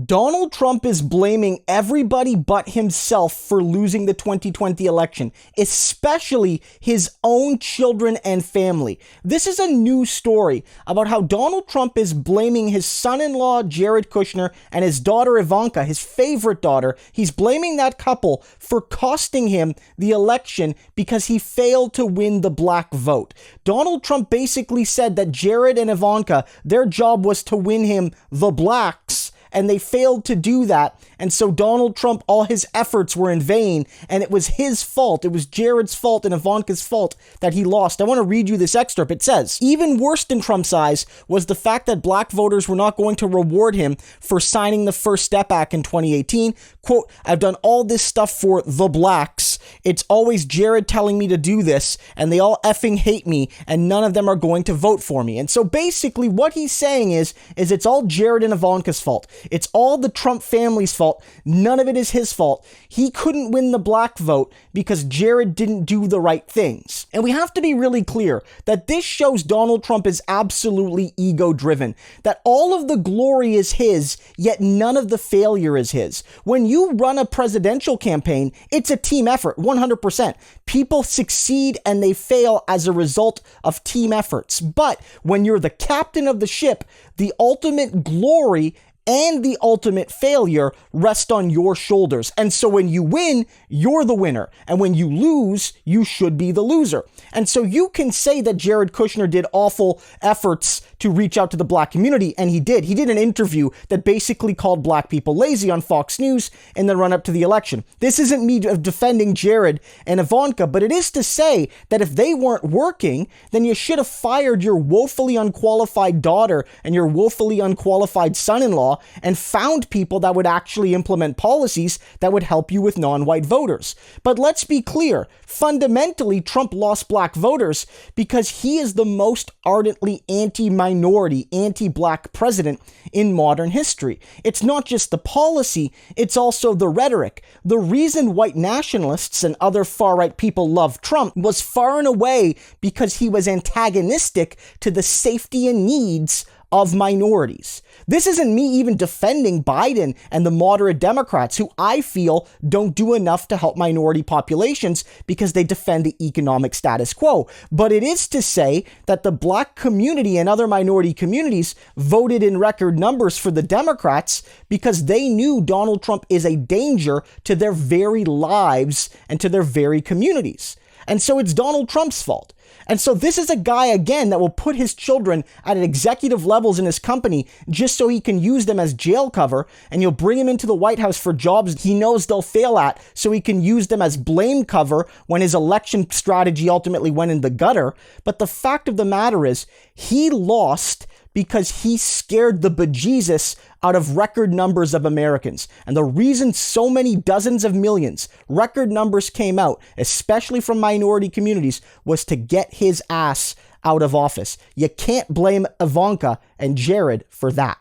Donald Trump is blaming everybody but himself for losing the 2020 election, especially his own children and family. This is a new story about how Donald Trump is blaming his son-in-law, Jared Kushner, and his daughter, Ivanka, his favorite daughter. He's blaming that couple for costing him the election because he failed to win the black vote. Donald Trump basically said that Jared and Ivanka, their job was to win him the blacks, and they failed to do that. And so Donald Trump, all his efforts were in vain, and it was his fault. It was Jared's fault and Ivanka's fault that he lost. I want to read you this excerpt. It says, even worse than Trump's eyes was the fact that black voters were not going to reward him for signing the First Step Act in 2018. Quote, I've done all this stuff for the blacks. It's always Jared telling me to do this, and they all effing hate me, and none of them are going to vote for me. And so basically what he's saying is it's all Jared and Ivanka's fault. It's all the Trump family's fault. None of it is his fault. He couldn't win the black vote because Jared didn't do the right things. And we have to be really clear that this shows Donald Trump is absolutely ego-driven, that all of the glory is his, yet none of the failure is his. When you run a presidential campaign, it's a team effort, 100%. People succeed and they fail as a result of team efforts. But when you're the captain of the ship, the ultimate glory and the ultimate failure rest on your shoulders. And so when you win, you're the winner. And when you lose, you should be the loser. And so you can say that Jared Kushner did awful efforts to reach out to the black community, and he did. He did an interview that basically called black people lazy on Fox News in the run-up to the election. This isn't me defending Jared and Ivanka, but it is to say that if they weren't working, then you should have fired your woefully unqualified daughter and your woefully unqualified son-in-law and found people that would actually implement policies that would help you with non-white voters. But let's be clear, fundamentally, Trump lost black voters because he is the most ardently anti-minority, anti-black president in modern history. It's not just the policy, it's also the rhetoric. The reason white nationalists and other far-right people love Trump was far and away because he was antagonistic to the safety and needs of minorities. This isn't me even defending Biden and the moderate Democrats who I feel don't do enough to help minority populations because they defend the economic status quo. But it is to say that the black community and other minority communities voted in record numbers for the Democrats because they knew Donald Trump is a danger to their very lives and to their very communities. And so it's Donald Trump's fault. And so this is a guy, again, that will put his children at executive levels in his company just so he can use them as jail cover, and you'll bring him into the White House for jobs he knows they'll fail at so he can use them as blame cover when his election strategy ultimately went in the gutter. But the fact of the matter is, he lost because he scared the bejesus out of record numbers of Americans. And the reason so many dozens of millions, record numbers came out, especially from minority communities, was to get his ass out of office. You can't blame Ivanka and Jared for that.